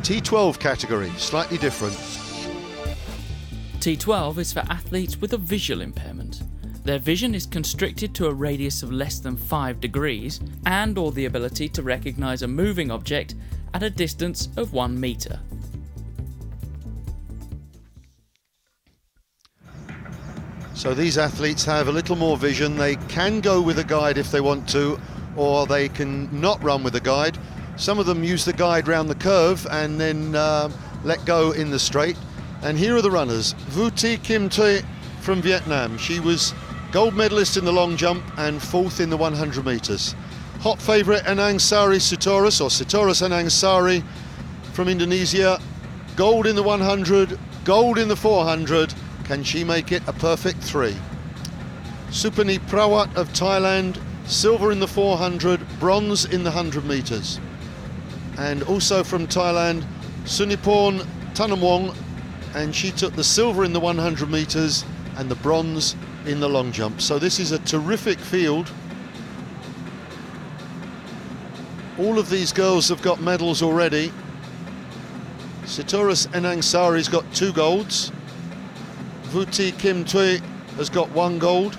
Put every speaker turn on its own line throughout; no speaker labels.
T12 category, slightly different.
T12 is for athletes with a visual impairment. Their vision is constricted to a radius of less than 5 degrees and or the ability to recognise a moving object at a distance of 1 metre.
So these athletes have a little more vision. They can go with a guide if they want to, or they can not run with a guide. Some of them use the guide round the curve and then let go in the straight. And here are the runners. Vu Thi Kim Thuy from Vietnam. She was gold medalist in the long jump and 4th in the 100 metres. Hot favourite Anang Sari Sitorus, or Sitorus Anang Sari from Indonesia. Gold in the 100, gold in the 400. Can she make it a perfect 3? Supani Prawat of Thailand, silver in the 400, bronze in the 100 metres. And also from Thailand, Suniporn Thanamwong, and she took the silver in the 100 metres and the bronze in the long jump. So this is a terrific field. All of these girls have got medals already. Sitorus Anang Sari's got 2 golds. Vu Thi Kim Thuy has got 1 gold.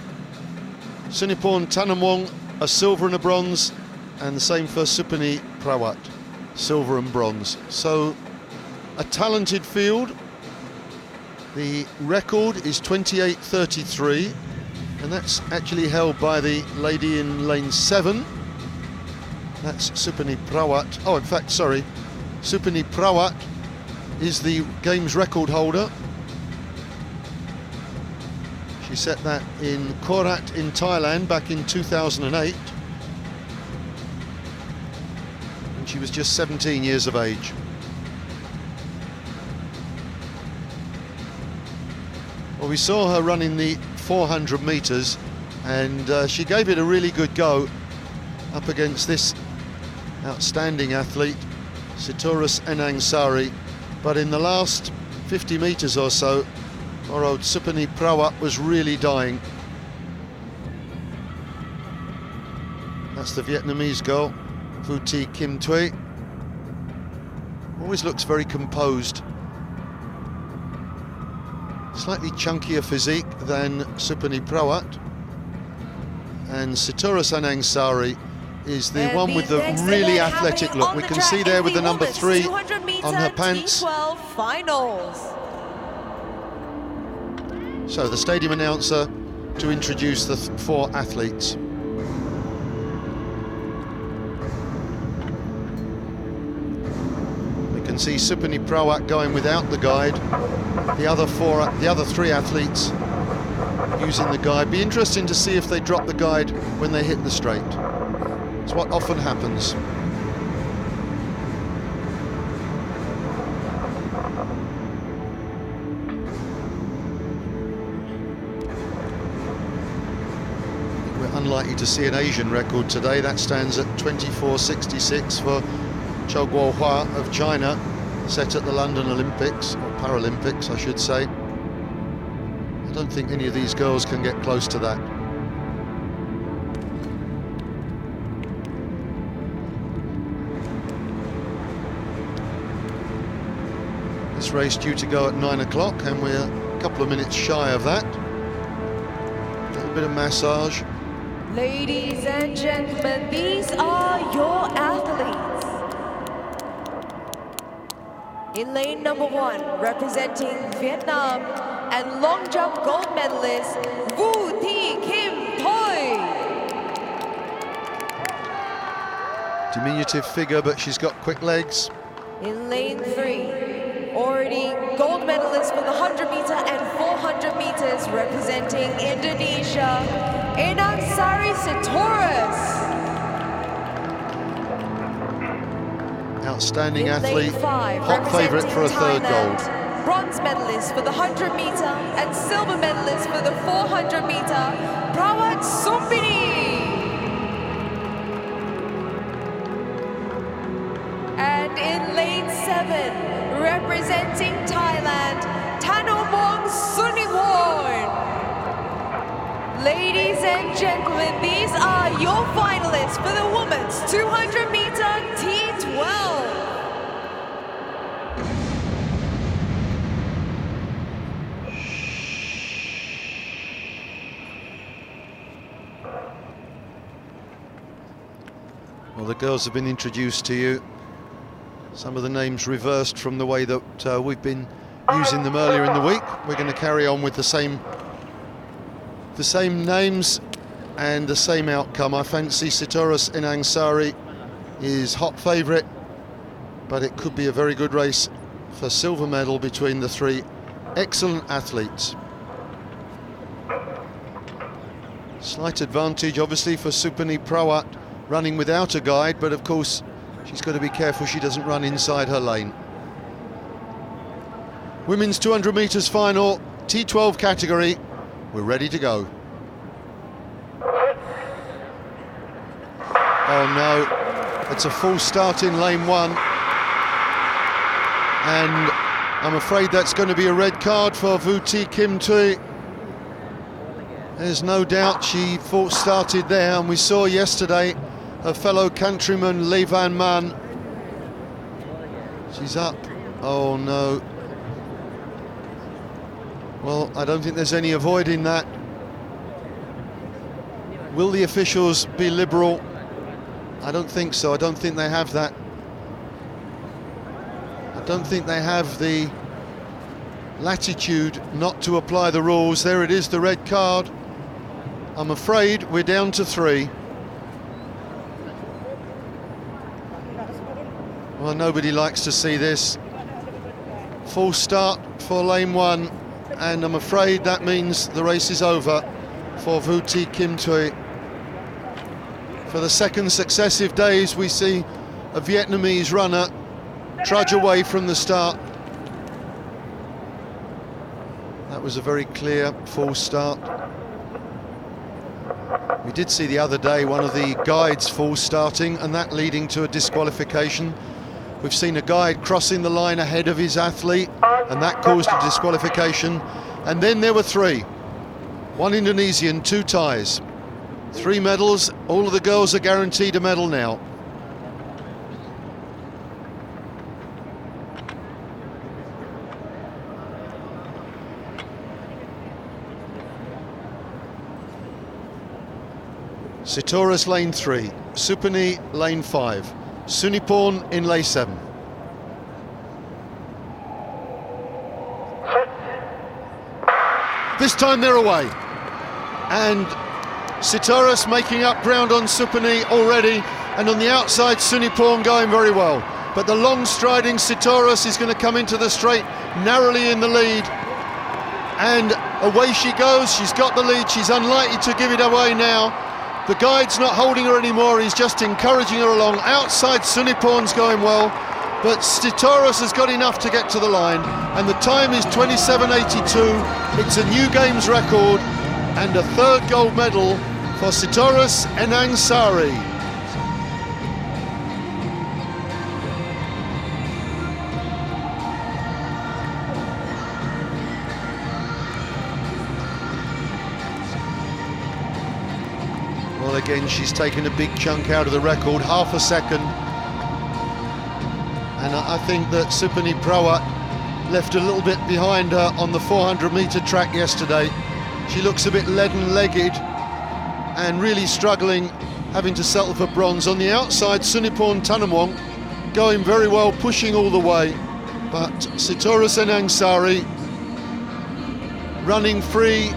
Suniporn Thanamwong, a silver and a bronze, and the same for Supani Prawat, silver and bronze. So a talented field. The record is 28.33, and that's actually held by the lady in lane 7. That's Supani Prawat. Oh, in fact, sorry, Supani Prawat is the games record holder. She set that in Korat in Thailand back in 2008. And she was just 17 years of age. Well, we saw her running the 400 metres, and she gave it a really good go up against this outstanding athlete, Sitorus Anang Sari. But in the last 50 metres or so, our old Supani Prawat was really dying. That's the Vietnamese girl, Vu Thi Kim Thuy. Always looks very composed. Slightly chunkier physique than Supani Prawat. And Sitorus Anang Sari is the one with the really athletic look. We can see there with the number 3 on her pants.
T12 finals.
So the stadium announcer to introduce the 4 athletes. We can see Supani Prawat going without the guide. The other 3 athletes using the guide. Be interesting to see if they drop the guide when they hit the straight. It's what often happens. We're unlikely to see an Asian record today. That stands at 24.66 for Chou Guohua of China, set at the London Olympics, or Paralympics I should say. I don't think any of these girls can get close to that. This race due to go at 9 o'clock, and we're a couple of minutes shy of that. A little bit of massage.
Ladies and gentlemen, these are your athletes. In lane number 1, representing Vietnam, and long jump gold medalist, Vu Thi Kim Thuy.
Diminutive figure, but she's got quick legs.
In lane 3, already gold medalist for the 100 meter and 400 meters, representing Indonesia, Anang Sari Sitorus.
Outstanding
In
athlete,
lane 5,
hot favourite for a third
Thailand,
gold.
Bronze medalist for the 100 meter and silver medalist for the 400 meter, Prawat Sumpini. And in lane 7, representing Thailand, Thanamwong Suniporn. Ladies and gentlemen, these are your finalists for the women's 200 meter T12.
Well, the girls have been introduced to you. Some of the names reversed from the way that we've been using them earlier in the week. We're going to carry on with the same names and the same outcome. I fancy Sitoras Enangsari is hot favourite, but it could be a very good race for silver medal between the three excellent athletes. Slight advantage obviously for Supani Prawat running without a guide, but of course she's got to be careful she doesn't run inside her lane. Women's 200 metres final, T12 category, we're ready to go. Oh no, it's a full start in lane 1, and I'm afraid that's going to be a red card for Vuti Kim Tui. There's no doubt she false started there, and we saw yesterday her fellow countryman Lee Van Man. She's up. Oh no. Well, I don't think there's any avoiding that. Will the officials be liberal? I don't think so. I don't think they have that. I don't think they have the latitude not to apply the rules. There it is, the red card. I'm afraid we're down to 3. Well, nobody likes to see this. Full start for lane 1, and I'm afraid that means the race is over for Vuti Kim Tui. For the second successive days, we see a Vietnamese runner trudge away from the start. That was a very clear false start. We did see the other day one of the guides false starting, and that leading to a disqualification. We've seen a guide crossing the line ahead of his athlete, and that caused a disqualification. And then there were 3. 1 Indonesian, 2 ties. 3 medals. All of the girls are guaranteed a medal now. Sitoras lane 3, Supani lane 5, Suniporn in lane 7. This time they're away, and Sitoras making up ground on Supani already, and on the outside Suniporn going very well. But the long striding Sitoras is going to come into the straight narrowly in the lead, and away she goes. She's got the lead. She's unlikely to give it away now. The guide's not holding her anymore, he's just encouraging her along. Outside Suniporn's going well, but Sitoras has got enough to get to the line, and the time is 27.82. It's a new games record and a 3rd gold medal for Sitoras Enangsari. Well, again, she's taken a big chunk out of the record, half a second. And I think that Supani Prawat left a little bit behind her on the 400-metre track yesterday. She looks a bit leaden-legged and really struggling, having to settle for bronze. On the outside, Suniporn Tanamwong going very well, pushing all the way. But Sitoras Enangsari running free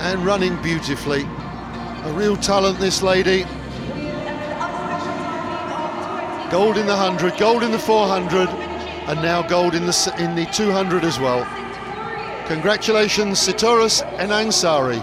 and running beautifully. A real talent, this lady. Gold in the 100, gold in the 400, and now gold in the 200 as well. Congratulations, Sitoras Enangsari.